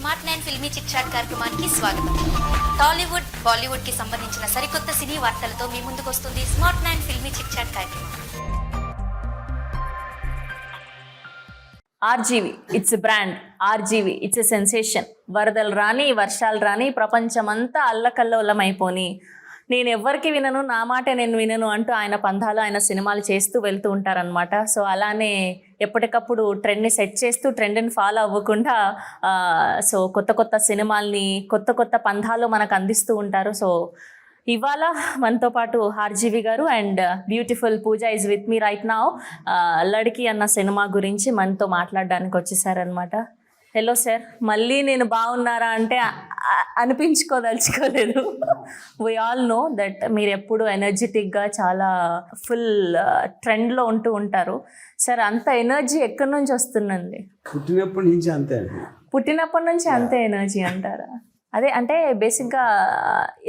Smart 9 filmy chit chat కార్యక్రమానికి స్వాగతం. టాలీవుడ్, బాలీవుడ్ కి సంబంధించిన సరికొత్త సినీ వార్తలతో మీ ముందుకు వస్తుంది స్మార్ట్ 9 ఫిల్మీ చిట్ చాట్ కార్యక్రమం. RGV it's brand, RGV it's a sensation. వరదలు రాని, వర్షాలు రాని, ప్రపంచమంతా అల్లకల్లోలమైపోని, నేను ఎవ్వరికి వినను, నా మాట నేను వినను అంటూ ఆయన పంధాలు, ఆయన సినిమాలు చేస్తూ వెళ్తూ ఉంటారనమాట. సో అలానే ఎప్పటికప్పుడు ట్రెండ్ని సెట్ చేస్తూ ట్రెండ్ని ఫాలో అవ్వకుండా సో కొత్త కొత్త సినిమాల్ని, కొత్త కొత్త పంధాలు మనకు అందిస్తూ ఉంటారు. సో ఇవాళ మనతో పాటు ఆర్జీవి గారు and beautiful Pooja is with me right now. Ladki అన్న సినిమా గురించి మనతో మాట్లాడడానికి వచ్చేసారనమాట. హలో సార్, మళ్ళీ నేను బాగున్నారా అంటే అనిపించుకోదలుచుకోలేదు. వీ ఆల్ నో దట్ మీరు ఎప్పుడు ఎనర్జెటిక్గా చాలా ఫుల్ ట్రెండ్లో ఉంటూ ఉంటారు. సార్, అంత ఎనర్జీ ఎక్కడి నుంచి వస్తుందండి? పుట్టినప్పటి నుంచి అంతే. పుట్టినప్పటి నుంచి అంతే ఎనర్జీ అంటారా? అదే అంటే బేసిక్గా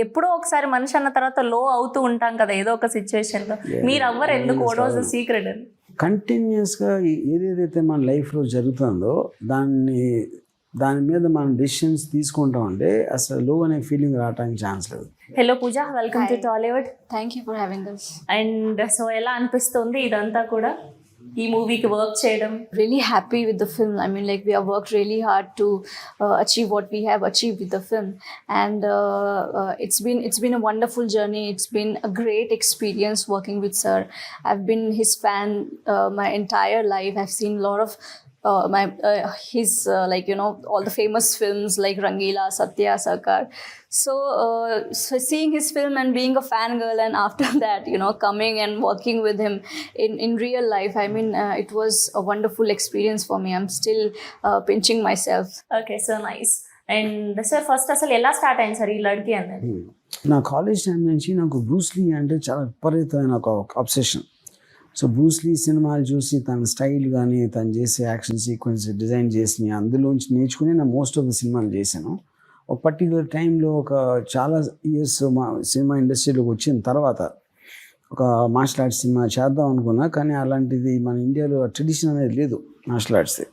ఎప్పుడో ఒకసారి మనిషి అన్న తర్వాత లో అవుతూ ఉంటాం కదా ఏదో ఒక సిచ్యువేషన్లో. మీరు అవ్వరు ఎందుకు? వాట్ వాజ్ ద సీక్రెట్ అని? కంటిన్యూస్గా ఏదేదైతే మన లైఫ్లో జరుగుతుందో దాని మీద మనం డెసిషన్స్ తీసుకుంటాం అంటే అసలు లో అనే ఫీలింగ్ రావడానికి ఛాన్స్ లేదు. Hello Pooja, welcome to Tollywood. Thank you for having us. And so ఎలా అనిపిస్తుంది ఇదంతా కూడా ఈ మూవీకి వర్క్ చేయడం? Really happy with the film. I mean, like, we have worked really hard to achieve what we have achieved with the film, and it's been a wonderful journey. It's been a great experience working with sir. I've been his fan my entire life. I've seen a lot of his like, you know, all the famous films like Rangila, Satya, Sarkar. So seeing his film and being a fangirl, and after that, you know, coming and working with him in real life, I mean, it was a wonderful experience for me. I'm still pinching myself. Okay, so nice. And sir, first అసలు ఎలా start అయింది sir ఈ లడ్కి అనేది? నా college time నుంచి నాకు Bruce Lee అంటే చాలా విపరీతమైన ఒక అబ్సెషన్. సో బ్రూస్లీ సినిమాలు చూసి తన స్టైల్ కానీ తను చేసే యాక్షన్ సీక్వెన్స్ డిజైన్ చేసి అందులోంచి నేర్చుకుని నా మోస్ట్ ఆఫ్ ద సినిమాలు చేశాను. ఒక పర్టికులర్ టైంలో ఒక చాలా ఇయర్స్ మా సినిమా ఇండస్ట్రీలోకి వచ్చిన తర్వాత ఒక మార్షల్ ఆర్ట్స్ సినిమా చేద్దాం అనుకున్నా, కానీ అలాంటిది మన ఇండియాలో ట్రెడిషన్ అనేది లేదు మార్షల్ ఆర్ట్స్ది.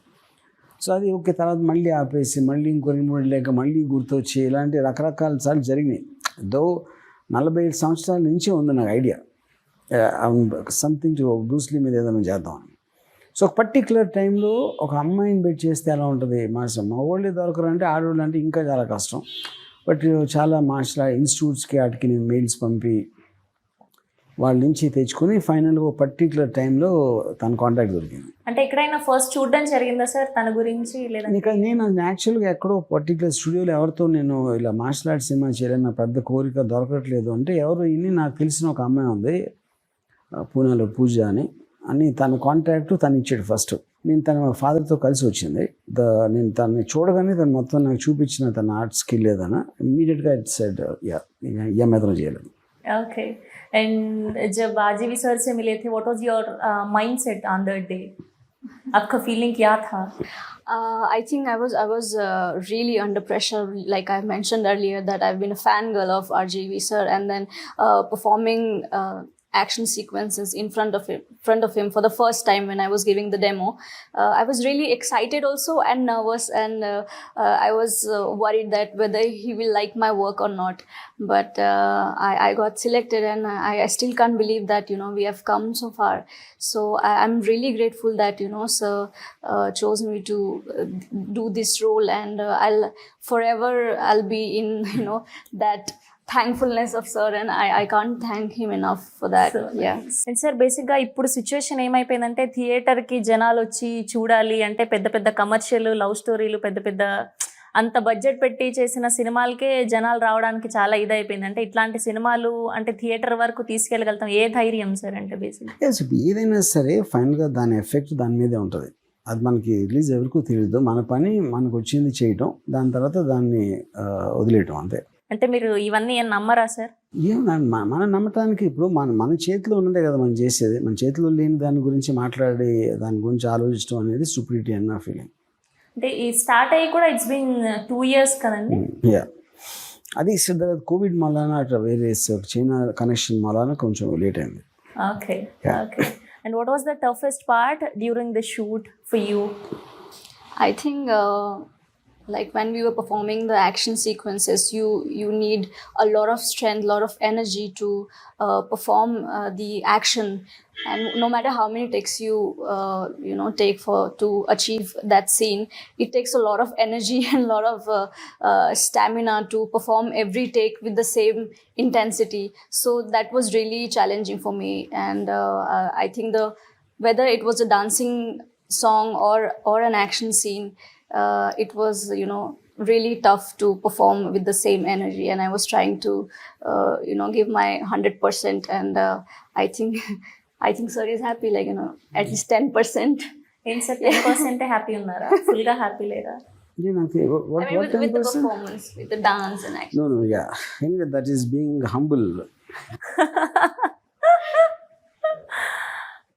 సో అది ఓకే, తర్వాత మళ్ళీ ఆపేసి మళ్ళీ ఇంకో 2-3 లేక మళ్ళీ గుర్తొచ్చి ఇలాంటి రకరకాల సార్లు జరిగినాయి. దో 45 సంవత్సరాల నుంచే ఉంది నాకు ఐడియా సంథింగ్ టు బ్రూస్లీ మీద ఏదైనా చేద్దామని. సో ఒక పర్టికులర్ టైంలో ఒక అమ్మాయిని బెట్ చేస్తే ఎలా ఉంటుంది? మగవాళ్ళే దొరకరంటే ఆడవాళ్ళు అంటే ఇంకా చాలా కష్టం. బట్ చాలా మార్షల్ ఆర్ట్ ఇన్స్టిట్యూట్స్కి వాటికి నేను మెయిల్స్ పంపి వాళ్ళ నుంచి తెచ్చుకొని ఫైనల్గా ఒక పర్టికులర్ టైంలో తన కాంటాక్ట్ దొరికింది. అంటే ఎక్కడైనా ఫస్ట్ చూడడం జరిగిందా సార్ తన గురించి? లేదా నేను యాక్చువల్గా ఎక్కడో పర్టికులర్ స్టూడియోలో ఎవరితో నేను ఇలా మార్షల్ ఆర్ట్స్ సినిమా చేయాలని నా పెద్ద కోరిక దొరకట్లేదు అంటే ఎవరు ఇన్ని నాకు తెలిసిన ఒక అమ్మాయి ఉంది పూణేలో, పూజ అని తన కాంటాక్ట్ తను ఇచ్చాడు ఫస్ట్. నేను తన ఫాదర్తో కలిసి వచ్చింది. నేను తనని చూడగానే తను మొత్తం నాకు చూపించిన తన ఆర్ట్ స్కిల్ ఏదైనా ఇమ్మీడియట్గా ఇట్ సెడ్ యా मैं చేయలేదు. ओके. एंड जब आरजीवी सर से मिले थे, what was your mindset on that day? आपका फीलिंग क्या था? I think I was really under pressure. Like I mentioned earlier, that I've been a fangirl of RGV sir, and then performing action sequences in front of him for the first time when I was giving the demo. I was really excited also and nervous, and I was worried that whether he will like my work or not. But I got selected, and I still can't believe that, you know, we have come so far. So I'm really grateful that, you know, sir chose me to do this role, and I'll be in, you know, that thankfulness of sir, and I can't thank him enough for that. So, yeah. And sir, బేసిక్గా ఇప్పుడు situation ఏమైపోయిందంటే థియేటర్కి జనాలు వచ్చి చూడాలి అంటే పెద్ద పెద్ద కమర్షియల్ లవ్ స్టోరీలు, పెద్ద పెద్ద అంత బడ్జెట్ పెట్టి చేసిన సినిమాలకే జనాలు రావడానికి చాలా ఇదైపోయింది. అంటే ఇట్లాంటి సినిమాలు అంటే థియేటర్ వరకు తీసుకెళ్ళగలుగుతాం ఏ ధైర్యం సార్? అంటే బేసిక్ ఏదైనా సరే ఫైనల్గా దాని ఎఫెక్ట్ దాని మీదే ఉంటుంది. అది మనకి రిలీజ్ ఎవరికూ తెలియదు. మన పని మనకు వచ్చింది చేయటం, దాని తర్వాత దాన్ని వదిలేయటం అంతే. అంటే మీరు ఇవన్నీ ఏం నమ్మరా సార్? మనం నమ్మటానికి ఇప్పుడు మన చేతిలో ఉన్నదే కదా మనం చేసేది. మన చేతిలో లేని దాని గురించి మాట్లాడి దాని గురించి ఆలోచించడం అనేది స్టూపిడిటీ అని నా ఫీలింగ్. అంటే ఈ స్టార్ట్ అయ్యి కూడా ఇట్స్ బీన్ 2 years కదండి. అది కోవిడ్ వలన అట్లా వేరే చైనా కనెక్షన్ వలన కొంచెం లేట్ అయింది. Okay. Okay. And what was the toughest part during the shoot for you? I think Like when we were performing the action sequences, you need a lot of strength, lot of energy to perform the action, and no matter how many takes you take for to achieve that scene, it takes a lot of energy and a lot of stamina to perform every take with the same intensity. So that was really challenging for me, and I think whether it was a dancing song or an action scene, it was really tough to perform with the same energy, and I was trying to give my 100%, and I think I think sir is happy, like at least 10%. ఏం sir 10% happy ఉన్నారా, ఫుల్గా happy లేదా? Yeah, nothing. What, I mean, what with the 10%? performance, with the dance and action. No, yeah. Anyway, that is being humble.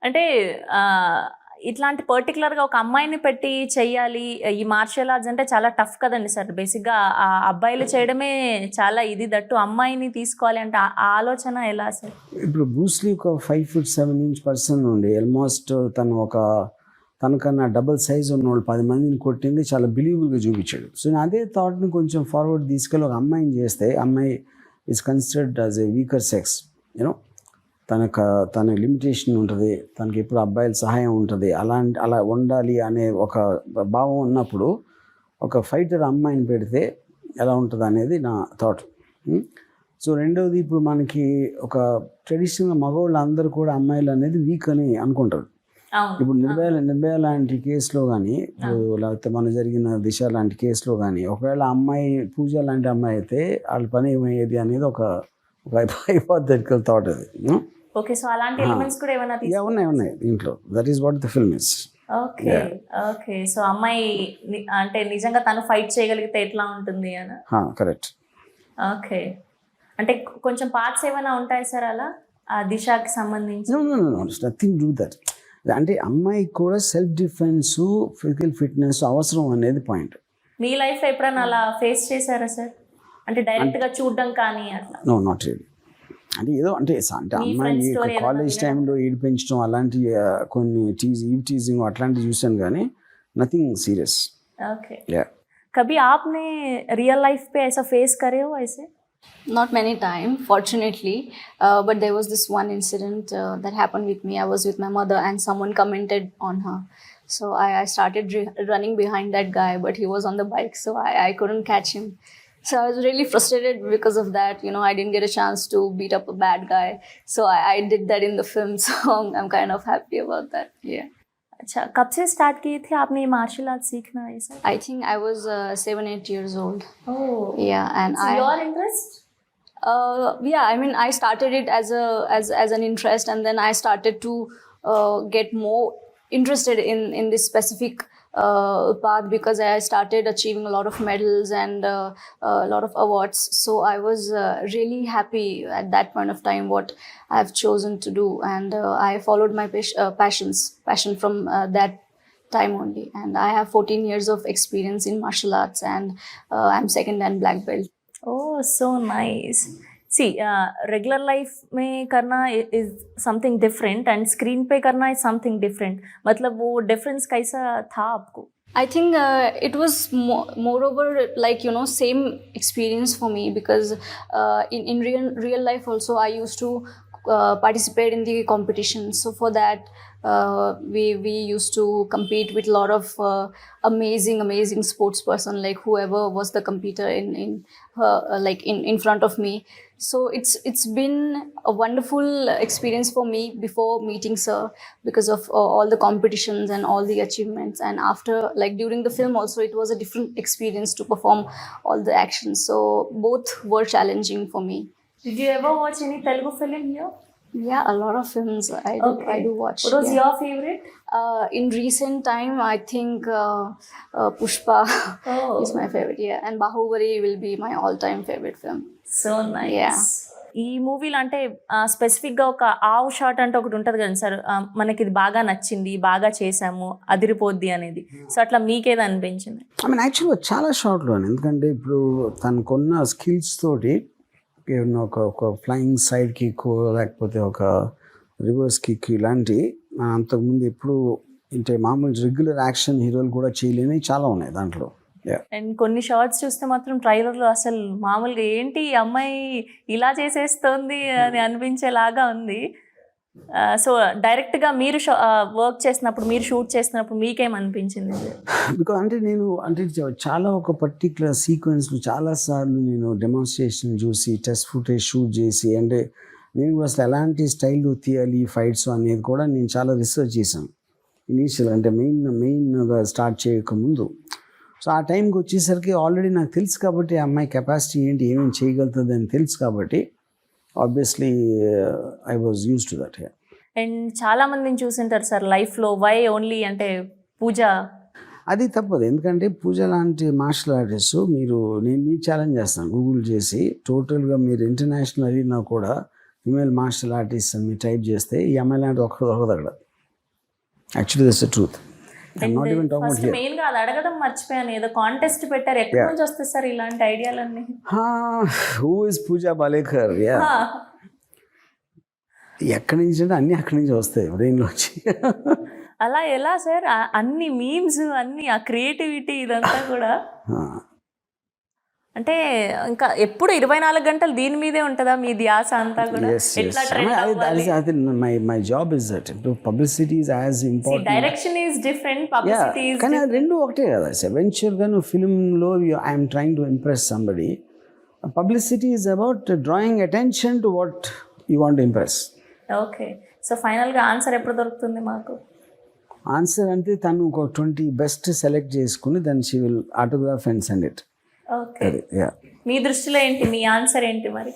అంటే ఇట్లాంటి పర్టికులర్గా ఒక అమ్మాయిని పెట్టి చెయ్యాలి ఈ మార్షల్ ఆర్ట్స్ అంటే చాలా టఫ్ కదండి సార్. బేసిక్గా ఆ అబ్బాయిలు చేయడమే చాలా ఇది, దట్టు అమ్మాయిని తీసుకోవాలి అంటే ఆ ఆలోచన ఎలా సార్? ఇప్పుడు బ్రూస్లీ ఒక 5'7" పర్సన్ ఉండి ఆల్మోస్ట్ తనకన్నా డబుల్ సైజ్ ఉన్న వాళ్ళు 10 మందిని కొట్టింది చాలా బిలీవబుల్గా చూపించాడు. సో నేను అదే థాట్ని కొంచెం ఫార్వర్డ్ తీసుకెళ్ళి ఒక అమ్మాయిని చేస్తే, అమ్మాయి is considered as a weaker sex. తన లిమిటేషన్ ఉంటుంది, తనకి ఎప్పుడు అబ్బాయిల సహాయం ఉంటుంది, అలా ఉండాలి అనే ఒక భావం ఉన్నప్పుడు ఒక ఫైటర్ అమ్మాయిని పెడితే ఎలా ఉంటుంది అనేది నా థాట్. సో రెండవది, ఇప్పుడు మనకి ఒక ట్రెడిషనల్ మగవాళ్ళు అందరూ కూడా అమ్మాయిలు అనేది వీక్ అని అనుకుంటారు. ఇప్పుడు నిర్భయ లాంటి కేసులో కానీ, లేకపోతే మన జరిగిన దిశ లాంటి కేసులో కానీ, ఒకవేళ అమ్మాయి పూజ లాంటి అమ్మాయి అయితే వాళ్ళ పని ఏమయ్యేది అనేది ఒక హైపోథెటికల్ థాట్ అది. ఓకే, సో అలాంటి ఎలిమెంట్స్ కూడా ఏమైనా ఉన్నాయి దీంట్లో. That is what the film is. Okay okay, so అమ్మాయి అంటే నిజంగా తను ఫైట్ చేయగలిగితే ఎట్లా ఉంటుంది అని. కరెక్ట్. ఓకే, అంటే కొంచెం పార్ట్స్ ఏమైనా ఉంటాయి సార్ అలా ఆ దిశకి సంబంధించి? Nothing do that. అంటే అమ్మాయికి కూడా సెల్ఫ్ డిఫెన్స్, ఫిజికల్ ఫిట్నెస్ అవసరం అనేది పాయింట్. మీ లైఫ్లో ఎప్పుడైనా అలా ఫేస్ చేశారా సార్? అంటే డైరెక్ట్గా చూడడం కానీ అట్లా? No, not really. అంటే ఏదో అంటే అమ్మాయిని కాలేజ్ టైంలో ఏడిపించడం అలాంటి కొన్ని టీజింగ్ అట్లాంటివి చూసాను, కానీ నథింగ్ సీరియస్. ఓకే, कभी आपने रियल लाइफ पे ऐसा फेस करे हो ऐसे? Not many times, fortunately, but there was this one incident that happened with me. I was with my mother and someone commented on her. So I started running behind that guy, but he was on the bike, so I couldn't catch him. So I was really frustrated because of that. I didn't get a chance to beat up a bad guy. So I did that in the film, so I'm kind of happy about that. Yeah. अच्छा, कब से start किए थे आपने martial art सीखना ऐसा? I think I was 7-8 years old. Oh. Yeah, and your interest? Yeah, I mean, I started it as an interest, and then I started to get more interested in this specific path because I started achieving a lot of medals and a lot of awards. So I was really happy at that point of time what I've chosen to do, and I followed my passion from that time only. And I have 14 years of experience in martial arts, and I'm second and black belt. Oh, so nice. See, regular life में करना is something different and screen पे करना is something different. मतलब वो difference कैसा था आपको? I think it was moreover like same experience for me because in real life also I used to participate in the competition. So for that we used to compete with a lot of amazing sports person, like whoever was the competitor in front of me. So it's been a wonderful experience for me before meeting sir because of all the competitions and all the achievements, and after, like during the film also, it was a different experience to perform all the actions. So both were challenging for me. Did you ever watch any Telugu film here? Yeah, a lot of films I do watch. What was your favorite? In recent time, I think Pushpa is my favorite. Yeah, and Bahubali will be my all-time favorite film. So nice. Yeah. ఈ మూవీలో అంటే స్పెసిఫిక్గా ఒక ఆవు shot అంటే ఒకటి ఉంటుంది కదా సార్, మనకి ఇది బాగా నచ్చింది, బాగా చేసాము, అదిరిపోద్ది అనేది. సో అట్లా మీకేది అనిపించింది? ఐ మీన్ యాక్చువల్గా చాలా షార్ట్లో, ఎందుకంటే ఇప్పుడు తనకున్న స్కిల్స్ తోటి ఒక ఫ్లయింగ్ సైడ్ కిక్ లేకపోతే ఒక రివర్స్ కిక్ ఇలాంటి అంతకుముందు ఎప్పుడు అంటే మామూలు రెగ్యులర్ యాక్షన్ హీరోలు కూడా చేయలేని చాలా ఉన్నాయి దాంట్లో. అండ్ కొన్ని షార్ట్స్ చూస్తే మాత్రం ట్రైలర్లో అసలు మామూలుగా ఏంటి ఈ అమ్మాయి ఇలా చేసేస్తోంది అని అనిపించేలాగా ఉంది. సో డైరెక్ట్గా మీరు వర్క్ చేసినప్పుడు, మీరు షూట్ చేసినప్పుడు మీకేమనిపించింది? బికాజ్ అంటే చాలా ఒక పర్టిక్యులర్ సీక్వెన్స్లో చాలాసార్లు నేను డెమాన్స్ట్రేషన్ చూసి టెస్ట్ ఫుటేజ్ షూట్ చేసి, అంటే నేను కూడా అసలు ఎలాంటి స్టైల్లో తీయాలి ఫైట్స్ అనేది కూడా నేను చాలా రీసెర్చ్ చేశాను ఇనీషియల్, అంటే మెయిన్గా స్టార్ట్ చేయకముందు. సో ఆ టైంకి వచ్చేసరికి ఆల్రెడీ నాకు తెలుసు కాబట్టి ఆ అమ్మాయి కెపాసిటీ ఏంటి, ఏమేమి చేయగలుగుతుంది అని తెలుసు కాబట్టి obviously I was use to that. And చాలా మందిని చూసింటారు సార్ లైఫ్లో, వై ఓన్లీ అంటే పూజ అది తప్పదు. ఎందుకంటే పూజ లాంటి మార్షల్ ఆర్టిస్ట్ నేను మీకు ఛాలెంజ్ చేస్తాను, గూగుల్ చేసి టోటల్గా మీరు ఇంటర్నేషనల్ అడిగినా కూడా ఫీమేల్ మార్షల్ ఆర్టిస్ట్ అని మీరు టైప్ చేస్తే ఈ అమ్మాయి లాంటి ఒక్కరు దొరకదు అక్కడ. Actually that's the truth. First main గా అది అడగడం మర్చిపోయాను, ఏదో కాంటెస్ట్ పెట్టారు, ఎక్కడి నుంచి వస్తాయి సార్ ఇలాంటి ఐడియాలన్నీ? హూ ఇస్ పూజా బాలేకర్? ఎక్కడి నుంచి అంటే అన్ని అక్కడి నుంచి వస్తాయి బ్రెయిన్లోంచి. అలా ఎలా సార్ అన్ని మీమ్స్, అన్ని ఆ క్రియేటివిటీ ఇదంతా కూడా? అంటే ఇంకా ఎప్పుడు 24 గంటలు దీని మీదే ఉంటుందా మీ ధ్యాస అంతా కూడా? My job is that. Publicity is as important. Direction is different, publicity is కానీ రెండు ఒకటే కదా. ఎవెన్చువల్గా నువ్వు ఫిల్మ్లో I'm trying to impress somebody. Publicity is about drawing attention to what you want to impress. Okay, so ఫైనల్గా answer ఎప్పుడు దొరుకుతుంది మాకు? ఆన్సర్ అంటే తను ఒక 20 బెస్ట్ సెలెక్ట్ చేసుకుని దాన్ని she will autograph and send it. Okay, మీ దృష్టిలో ఏంటి, మీ ఆన్సర్ ఏంటి మరి?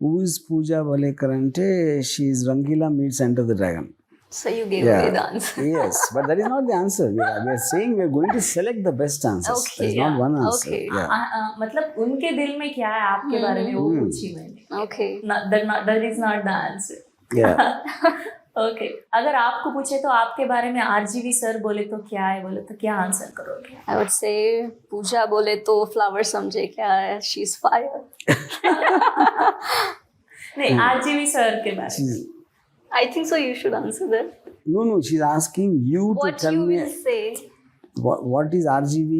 హూ ఇస్ పూజా బలేకర్ అంటే she is Rangeela meets enter the dragon. So you gave away the answer. Yes, but that is not the answer. We are saying we are going to select the best answers. Okay, There is not one answer. Okay. मतलब उनके दिल में क्या है आपके बारे में वो पूछी मैंने. Okay. That is not the answer. Yeah. Okay, अगर आपको पूछे तो आपके बारे में आरजीवी सर बोले तो क्या है, बोले तो क्या आंसर करोगे? I would say पूजा बोले तो फ्लावर समझे क्या है, she's fire. नहीं, आरजीवी सर के बारे में. I think so you should answer that. No, she's asking you to tell me. What you will say. What is RGV?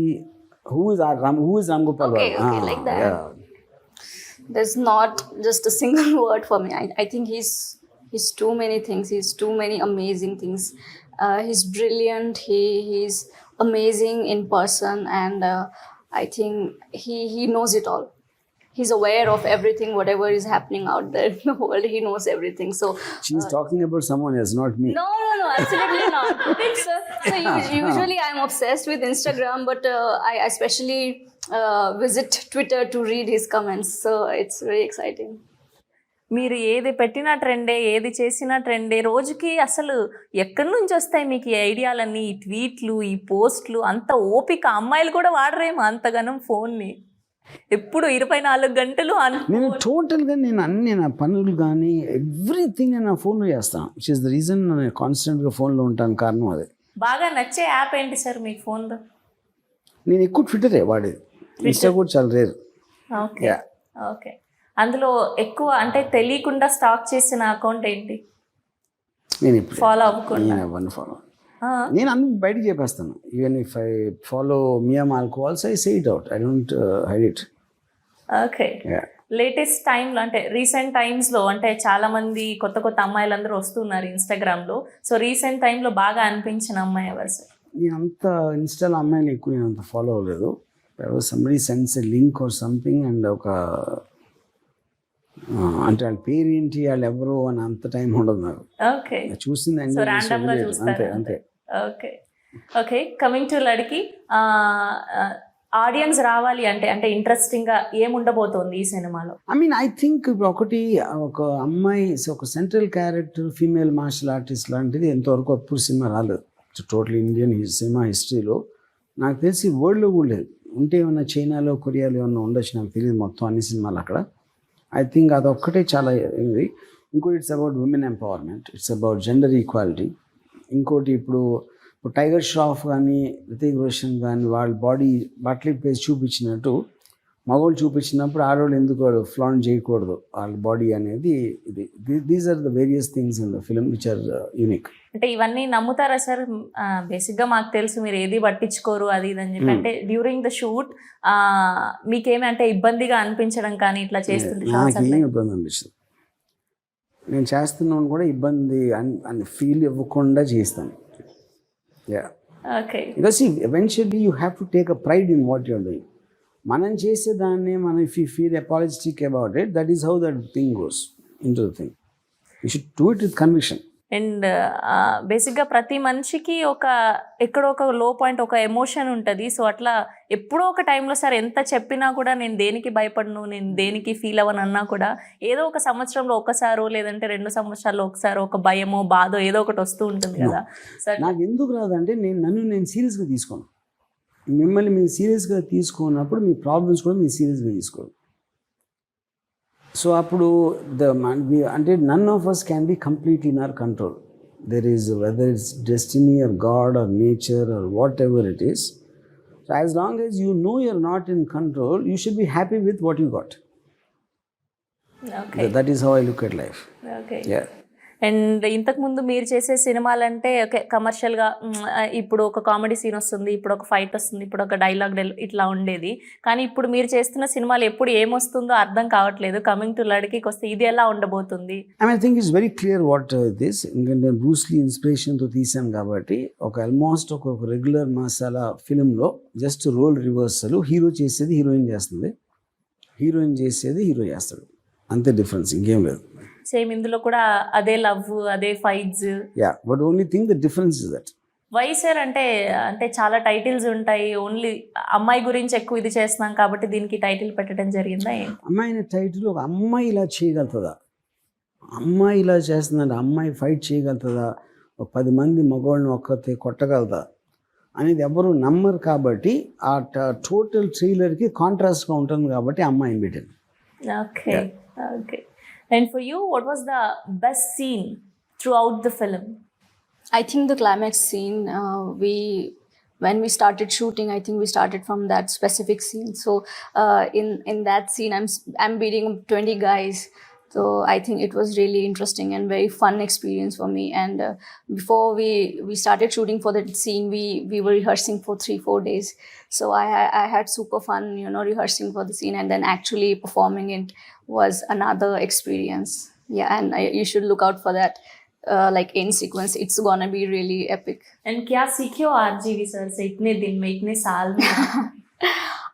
Who is Ram Gopal? Okay, like that. Yeah. There's not just a single word for me. I think he's too many things. He's too many amazing things. He's brilliant. He's amazing in person, and I think he knows it all. He's aware of everything, whatever is happening out there in the world. He knows everything. So she's talking about someone else, not me. No, absolutely not. So usually I'm obsessed with Instagram, but I especially visit Twitter to read his comments. So it's very exciting. మీరు ఏది పెట్టినా ట్రెండే, ఏది చేసినా ట్రెండే. రోజుకి అసలు ఎక్కడి నుంచి వస్తాయి మీకు ఈ ఐడియాలన్నీ, ఈ ట్వీట్లు, ఈ పోస్ట్లు? అంత ఓపిక అమ్మాయిలు కూడా వాడరేమో అంతగానం ఫోన్ని. ఎప్పుడు 24 గంటలు నేను టోటల్గా అన్ని నా పనులు కానీ ఎవ్రీథింగ్ నేను నా ఫోన్లో చేస్తాను. విచ్ ఇస్ ద రీజన్ నేను కాన్స్టెంట్గా ఫోన్లో ఉంటాను. కారణం అదే. బాగా నచ్చే యాప్ ఏంటి సార్ మీకు ఫోన్లో? నేను ఎక్కువ ట్విట్టరే వాడేది. ఇన్స్టా కూడా చాలా రేర్. Okay, okay. అందులో ఎక్కువ అంటే తెలియకుండా స్టాక్ చేసిన అకౌంట్ ఏంటి? నేను ఇప్పుడు ఫాలో అవ్వకుండా ఫాలో నేను అన్ని బయటకు చెప్పేస్తాను. Even if I follow me a alcohols I say it out. I don't hide it. Okay, latest టైంలో అంటే రీసెంట్ టైమ్స్లో అంటే చాలామంది కొత్త అమ్మాయిలందరూ వస్తున్నారు ఇన్స్టాగ్రామ్లో. సో రీసెంట్ టైంలో బాగా అనిపించిన అమ్మాయి ఎవరు సార్? నేను అంత ఇన్స్టాలో అమ్మాయిని ఎక్కువ నేను అంత ఫాలో అవ్వలేదు. Somebody sense a link or something and ఒక అంటే వాళ్ళ పేరు ఏంటి, వాళ్ళు ఎవరు అని అంత టైం ఉండదు నాకు. ఓకే, చూసింది అంతే అంతే. Okay, okay. Coming to Ladki, audience రావాలి అంటే ఇంట్రెస్టింగ్గా ఏముండబోతోంది ఈ సినిమాలో? ఐ థింక్ ఒకటి ఒక అమ్మాయి ఒక central character female martial artist లాంటిది ఎంతవరకు అప్పుడు సినిమా రాలేదు. టోటల్ ఇండియన్ సినిమా హిస్టరీలో నాకు తెలిసి వరల్డ్లో కూడా లేదు. ఉంటే ఏమన్నా చైనాలో, కొరియాలో ఏమన్నా ఉండొచ్చు, నాకు తెలియదు మొత్తం అన్ని సినిమాలు అక్కడ. ఐ థింక్ అదొక్కటే చాలా ఇది. ఇంకోటి it's about women empowerment, it's about gender equality. ఇంకోటి ఇప్పుడు టైగర్ ష్రాఫ్ కానీ రితిక్ రోషన్ కానీ వాళ్ళ బట్టలు పేసి చూపించినట్టు మగవాళ్ళు చూపించినప్పుడు ఆడవాళ్ళు ఎందుకు ఫ్లాంట్ చేయకూడదు వాళ్ళ బాడీ అనేది. ఇది these are the various things in the film which are unique. అంటే ఇవన్నీ నమ్ముతారా సార్? బేసిక్గా మాకు తెలుసు మీరు ఏది పట్టించుకోరు అది ఇది అని చెప్పి. అంటే డ్యూరింగ్ ద షూట్ మీకేమి అంటే ఇబ్బందిగా అనిపించడం కానీ ఇట్లా చేస్తుంటే నాకేం ఇబ్బంది అనిపిస్తుంది. నేను చేస్తున్నాను కూడా ఇబ్బంది అని ఫీల్ ఇవ్వకుండా చేస్తాను. Yeah, okay. Because eventually you have to take a pride in what you're doing. మనం చేసేదాన్ని మనం if you feel apologetic about it, that is how that thing goes in to the thing. You should do it with conviction. And బేసిక్గా ప్రతి మనిషికి ఒక ఎక్కడో ఒక లో పాయింట్, ఒక ఎమోషన్ ఉంటుంది. సో అట్లా ఎప్పుడో ఒక టైంలో సార్ ఎంత చెప్పినా కూడా నేను దేనికి భయపడను, నేను దేనికి ఫీల్ అవ్వను అన్నా కూడా ఏదో ఒక సంవత్సరంలో ఒకసారో లేదంటే 2 సంవత్సరాల్లో ఒకసారి ఒక భయమో బాధో ఏదో ఒకటి వస్తూ ఉంటుంది కదా సార్. నాకు ఎందుకు రాదంటే నేను సీరియస్గా తీసుకోను. మిమ్మల్ని మీరు సీరియస్గా తీసుకున్నప్పుడు మీ ప్రాబ్లమ్స్ కూడా మీరు సీరియస్గా తీసుకోరు. సో అప్పుడు అంటే none of us can be complete in our control. There is whether it's destiny or God or nature or whatever it is. So as long as you know you're not in control, you should be happy with what you got. That is how I look at life. Yeah. And ఇంతకుముందు మీరు చేసే సినిమాలంటే okay కమర్షియల్గా ఇప్పుడు ఒక comedy scene వస్తుంది, ఇప్పుడు ఒక ఫైట్ వస్తుంది, ఇప్పుడు ఒక డైలాగ్ ఇట్లా ఉండేది. కానీ ఇప్పుడు మీరు చేస్తున్న సినిమాలు ఎప్పుడు ఏమొస్తుందో అర్థం కావట్లేదు. కమింగ్ టు లడ్కీకి వస్తే ఇది ఎలా ఉండబోతుంది? I think it's very clear what this. ఎందుకంటే బ్రూస్లీ ఇన్స్పిరేషన్తో తీసాను కాబట్టి ఆల్మోస్ట్ ఒక రెగ్యులర్ మసాలా ఫిలింలో జస్ట్ రోల్ రివర్సల్. హీరో చేసేది హీరోయిన్ చేస్తుంది, హీరోయిన్ చేసేది హీరో చేస్తాడు, అంతే డిఫరెన్స్, ఇంకేం లేదు. సేమ్ ఇందులో కూడా అదే లవ్, అదే fights. Yeah, but only thing the difference is that. Why sir? అంటే చాలా టైటిల్స్ ఉంటాయి, ఓన్లీ అమ్మాయి గురించి ఎక్కువ ఇది చేస్తున్నాం కాబట్టి దీనికి టైటిల్ పెట్టడం జరిగిందా? అమ్మాయి అనే టైటిల్ ఒక అమ్మాయి ఇలా చేయగలుగుతుందా, అమ్మాయి ఇలా చేస్తుందంటే అమ్మాయి ఫైట్ చేయగలుగుతుందా, ఒక 10 మంది మగవాళ్ళని ఒక్కతే కొట్టగలదా అనేది ఎవరు నమ్మరు. కాబట్టి ఆ టోటల్ ట్రైలర్కి కాంట్రాస్ట్గా ఉంటుంది కాబట్టి అమ్మాయిని పెట్టాను. Okay, okay. And for you, what was the best scene throughout the film? I think the climax scene, when we started shooting, I think we started from that specific scene. So in that scene, I'm beating 20 guys. So I think it was really interesting and very fun experience for me. And before we started shooting for that scene, we were rehearsing for 3-4 days. So I had super fun, rehearsing for the scene, and then actually performing it was another experience. Yeah, and you should look out for that. Like in sequence, it's gonna be really epic. And क्या सीखे हो RGV sir से इतने दिन में, इतने साल में?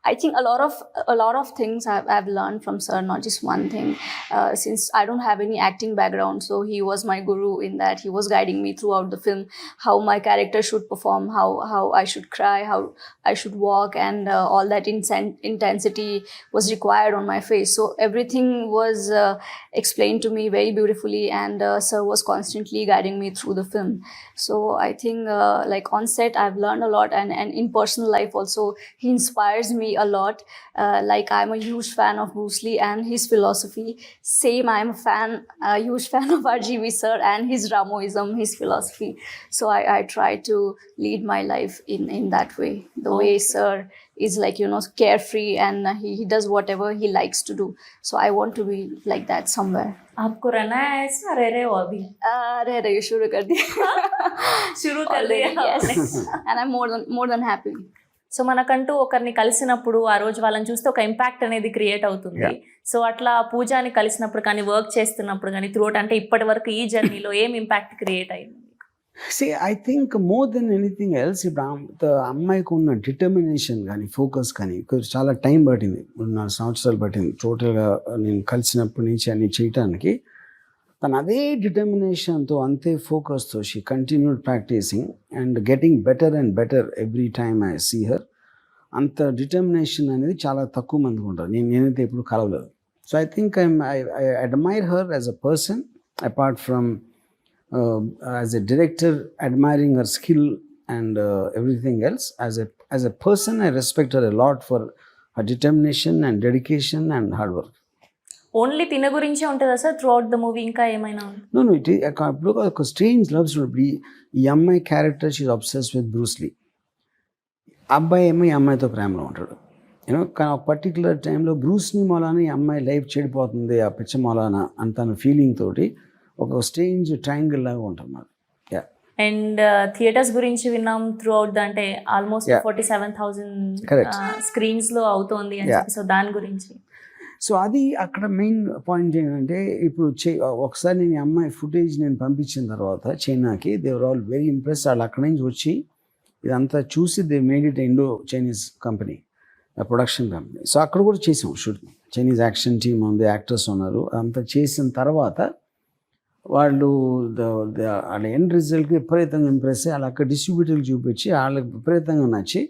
I think a lot of things I've learned from sir, not just one thing. Since I don't have any acting background, so he was my guru in that. He was guiding me throughout the film, how my character should perform, how I should cry, how I should walk, and all that intensity was required on my face. So everything was explained to me very beautifully, and sir was constantly guiding me through the film. So I think like on set I've learned a lot, and in personal life also he inspires me a lot. Like I'm a huge fan of Bruce Lee and his philosophy. Same, I'm a huge fan of RGV sir and his Ramoism, his philosophy. So I try to lead my life in that way. The way sir is like, carefree, and he does whatever he likes to do. So I want to be like that somewhere. आपको रहना है ऐसा? रह रहे हो अभी? रह शुरू कर दिया. शुरू कर दिया. Yes. And I'm more than happy. So మనకంటూ ఒకరిని కలిసినప్పుడు ఆ రోజు వాళ్ళని చూస్తే ఒక ఇంపాక్ట్ అనేది క్రియేట్ అవుతుంది. సో అట్లా పూజాని కలిసినప్పుడు కానీ, వర్క్ చేస్తున్నప్పుడు కానీ, త్రూఅవుట్ అంటే ఇప్పటి వరకు ఈ జర్నీలో ఏం ఇంపాక్ట్ క్రియేట్ అయింది? I think more than anything else, ఇప్పుడు అమ్మాయికి ఉన్న డిటర్మినేషన్ కానీ, ఫోకస్ కానీ చాలా టైం పట్టింది, 4 సంవత్సరాలు పట్టింది టోటల్గా నేను కలిసినప్పటి నుంచి అన్ని చేయటానికి. తను అదే డిటర్మినేషన్తో, అంతే ఫోకస్తో she continued practising and getting better and better every time I see her. అంత డిటర్మినేషన్ అనేది చాలా తక్కువ మందికి ఉంటుంది, నేనైతే ఎప్పుడు కలవలేదు. So I think I admire her as a person, apart from as a director admiring her skill and everything else. As a person I respect her a lot for her determination and dedication and hard work. Only తిన గురించే ఉంటుందా sir throughout the movie? ఇంకా ఏమైనా? No, ఇప్పుడు ఒక strange love story. ఈ అమ్మాయి character she's obsessed with Bruce Lee, అబ్బాయి ఏమో ఈ అమ్మాయితో ప్రేమలో ఉంటాడు. యూనో కానీ ఒక పర్టికులర్ టైంలో బ్రూస్లీ మూలాన ఈ అమ్మాయి లైఫ్ చెడిపోతుంది ఆ పిచ్చ మూలాన అని తన ఫీలింగ్ తోటి ఒక స్ట్రేంజ్ ట్రయాంగిల్ లాగా ఉంటుంది మరి. యా అండ్ థియేటర్స్ గురించి విన్నాం త్రూ అవుట్ అంటే ఆల్మోస్ట్ 47,000 స్క్రీన్స్ లో అవుతోంది అని చెప్పి. సో దాని గురించి సో అది అక్కడ మెయిన్ పాయింట్ ఏంటంటే ఇప్పుడు ఒకసారి నేను ఈ అమ్మాయి ఫుటేజ్ నేను పంపించిన తర్వాత చైనాకి దేవర్ ఆల్ వెరీ ఇంప్రెస్. వాళ్ళు అక్కడి నుంచి వచ్చి ఇదంతా చూసి they made it Indo Chinese company production company. So అక్కడ కూడా చేసాం షూటింగ్. చైనీస్ యాక్షన్ టీమ్ ఉంది, యాక్టర్స్ ఉన్నారు. అదంతా చేసిన తర్వాత వాళ్ళు వాళ్ళ ఎండ్ రిజల్ట్కి విపరీతంగా ఇంప్రెస్ అయ్యి వాళ్ళు అక్కడ డిస్ట్రిబ్యూటర్లు చూపించి వాళ్ళకి విపరీతంగా నచ్చి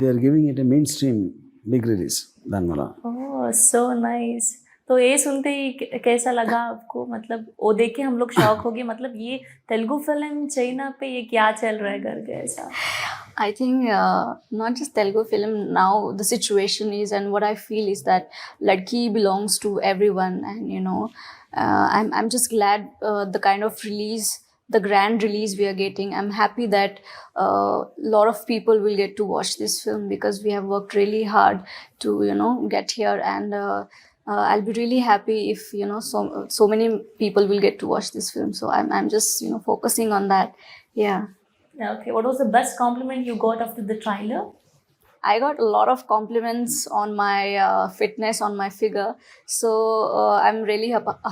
they are giving it a mainstream big release दानवाला. Oh so nice. तो ये सुनते ही कैसा लगा आपको? मतलब वो देख के हम लोग शॉक हो गए. मतलब ये तेलुगु फिल्म चाइना पे ये क्या चल रहा है करके ऐसा. I think not just Telugu film, now the situation is, and what I feel is that Ladki belongs to everyone, and you know, I'm just glad the kind of release, the grand release we are getting. I'm happy that a lot of people will get to watch this film because we have worked really hard to, you know, get here, and I'll be really happy if, you know, so many people will get to watch this film. So I'm just, you know, focusing on that. Yeah. Okay. What was the best compliment you got after the trailer? I got a lot of compliments on my fitness, on my figure. So I'm really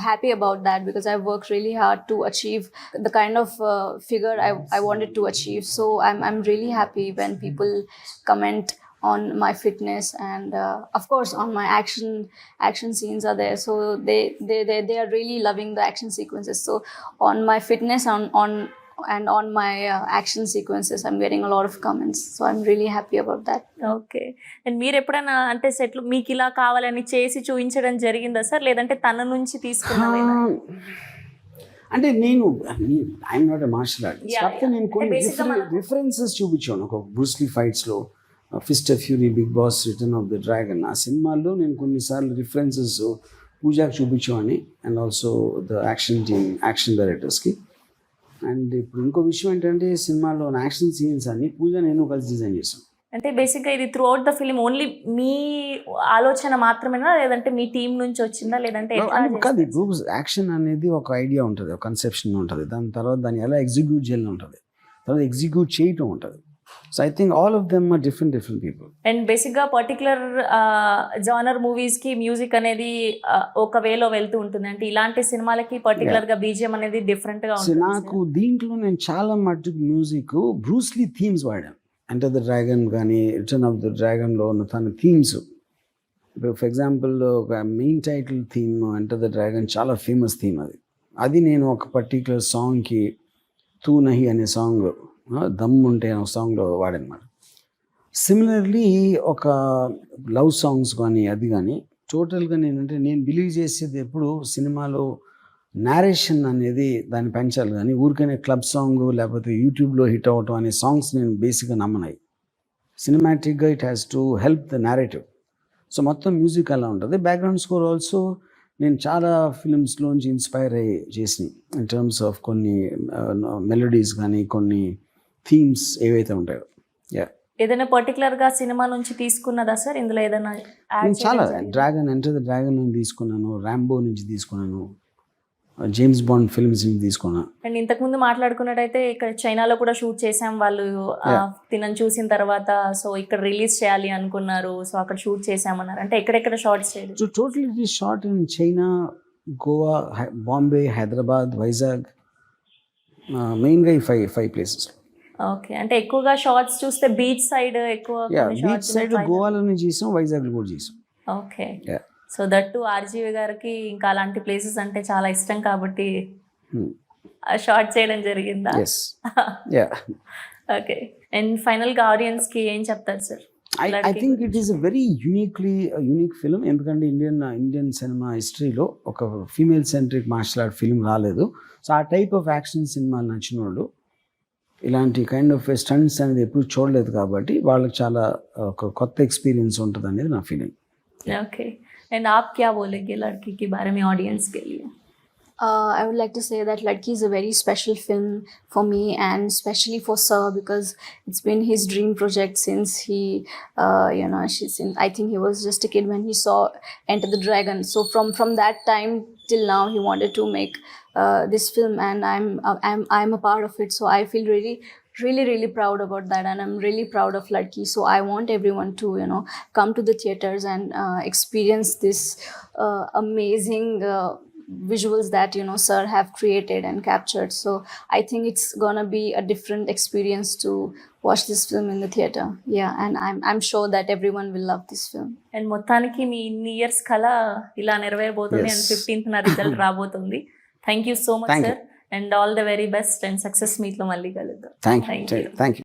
happy about that because I worked really hard to achieve the kind of figure I wanted to achieve. So I'm really happy when people comment on my fitness, and of course on my action scenes are there. So they are really loving the action sequences. So on my fitness, on my action sequences, I'm getting a lot of comments. So I'm really happy about that. Okay. And మీరు ఎప్పుడైనా అంటే సెట్లు మీకు ఇలా కావాలని చేసి చూపించడం జరిగిందా సార్, లేదంటే తన నుంచి తీసుకున్నారా? అంటే నేను I'm not a martial artist. కాకపోతే నేను కొన్ని రిఫరెన్సెస్ చూపించాను. ఒక బ్రూస్లీ ఫైట్స్లో Fist of Fury, Big Boss, Return of the Dragon, ఆ సినిమాల్లో నేను కొన్నిసార్లు రిఫరెన్సెస్ పూజాకి చూపించామని, and also the action team, action డైరెక్టర్స్కి. అండ్ ఇప్పుడు ఇంకో విషయం ఏంటంటే సినిమాలో యాక్షన్ సీన్స్ అన్ని పూజ నేను కలిసి డిజైన్ చేసాం. అంటే బేసిక్గా ఇది throughout the film only మీ ఆలోచన మాత్రమేనా, లేదంటే మీ టీం నుంచి వచ్చిందా, లేదంటే కాదు. ఇప్పుడు యాక్షన్ అనేది ఒక ఐడియా ఉంటుంది, ఒక కన్సెప్షన్ ఉంటుంది. దాని తర్వాత దాన్ని ఎలా ఎగ్జిక్యూట్ చేయాలని ఉంటుంది, తర్వాత ఎగ్జిక్యూట్ చేయటం ఉంటుంది. So I think all of them are different people. And బేసిక్గా పర్టికులర్ జానర్ మూవీస్కి మ్యూజిక్ అనేది ఒక వేలో వెళ్తూ ఉంటుంది. అంటే ఇలాంటి సినిమాలకి పర్టికులర్గా బీజిఎం అనేది డిఫరెంట్గా ఉంటుంది. నాకు దీంట్లో నేను చాలా మట్టుకు మ్యూజిక్ బ్రూస్లీ థీమ్స్ వాడాను. ఎంటర్ ద డ్రాగన్ కానీ రిటర్న్ ఆఫ్ ద డ్రాగన్లో ఉన్న తన థీమ్స్. ఇప్పుడు ఫర్ ఎగ్జాంపుల్ ఒక main title theme enter the dragon చాలా ఫేమస్ థీమ్. అది నేను ఒక పర్టికులర్ సాంగ్కి తూ నహి అనే సాంగ్, దమ్ ఉంటే అనే సాంగ్లో వాడనమాట. సిమిలర్లీ ఒక లవ్ సాంగ్స్ కానీ అది కానీ టోటల్గా నేను బిలీవ్ చేసేది ఎప్పుడు సినిమాలో నేరేషన్ అనేది దాన్ని పెంచాలి, కానీ ఊరికనే క్లబ్ సాంగ్ లేకపోతే యూట్యూబ్లో హిట్ అవటం అనే సాంగ్స్ నేను బేసిక్గా నమ్మనాయి. సినిమాటిక్గా it has to help the narrative. So మొత్తం మ్యూజిక్ అలా ఉంటుంది. బ్యాక్గ్రౌండ్ స్కోర్ ఆల్సో నేను చాలా ఫిలిమ్స్లోంచి ఇన్స్పైర్ అయ్యి చేసినాయి ఇన్ టర్మ్స్ ఆఫ్ కొన్ని మెలోడీస్ కానీ కొన్ని థీమ్స్ ఏవైతే ఉంటాయో. ఏదైనా పర్టికులర్గా సినిమా నుంచి తీసుకున్నదా సార్ ఇందులో ఏదైనా? నేను చాలా డ్రాగన్, ఎంటర్ ద డ్రాగన్ నుంచి తీసుకున్నాను, ర్యాంబో నుంచి తీసుకున్నాను, జేమ్స్ బాండ్ ఫిల్మ్స్ నుంచి తీసుకున్నాను. అండ్ ఇంతకుముందు మాట్లాడుకున్నట్టయితే ఇక్కడ చైనాలో కూడా షూట్ చేసాం వాళ్ళు తినని చూసిన తర్వాత. సో ఇక్కడ రిలీజ్ చేయాలి అనుకున్నారు, సో అక్కడ షూట్ చేసామన్నారు. అంటే ఎక్కడెక్కడ షార్ట్స్ చేయలేదు? So total it is short in China, Goa, Bombay, Hyderabad, Vizag, మెయిన్గా ఈ ఫైవ్ ప్లేసెస్. ఓకే. అంటే ఎక్కువగా షార్ట్స్ చూస్తే బీచ్ సైడ్ ఎక్కువ, బీచ్ సైడ్ గోవాలోనే చేసాం, వైజాగ్లో కూడా చేసాం. ఓకే. సో దట్టు ఆర్జీవి గారికి ఇంకా అలాంటి ప్లేసెస్ అంటే చాలా ఇష్టం కాబట్టి షార్ట్ చేయడం జరిగిందా? ఓకే. అండ్ ఫైనల్గా ఆడియన్స్కి ఏం చెప్తారు sir? I think it is a very unique film. ఎందుకంటే ఇండియన్ సినిమా హిస్టరీలో ఒక female centric martial art film రాలేదు. సో ఆ టైప్ ఆఫ్ యాక్షన్ సినిమాలు నచ్చిన వాళ్ళు, ఇలాంటి కైండ్ ఆఫ్ స్టంట్స్ అనేది ఎప్పుడు చూడలేదు కాబట్టి వాళ్ళకి చాలా ఒక కొత్త ఎక్స్పీరియన్స్ ఉంటుంది అనేది నా ఫీలింగ్. ఓకే. एंड आप क्या बोलेंगे लड़की के बारे में ऑडियंस के लिए? I would like to say that Ladki is a very special film for me, and especially for Sir, because it's been his dream project since he, I think he was just a kid when he saw Enter the Dragon. So from that time till now, he wanted to make this film, and I'm a part of it. So I feel really proud about that, and I'm really proud of Ladki. So I want everyone to come to the theaters and experience this amazing visuals that Sir have created and captured. So I think it's gonna be a different experience to watch this film in the theater. Yeah, and I'm sure that everyone will love this film. And మొత్తానికి మీ ఇన్ని years కల ఇలా నెరవేరబోతుంది Yes. And 15th నా result రాబోతుంది. Thank you so much Thank you. Sir, and all the very best and success మీట్లో మళ్ళీ కలుద్దాం. Thank Thank you you. Thank you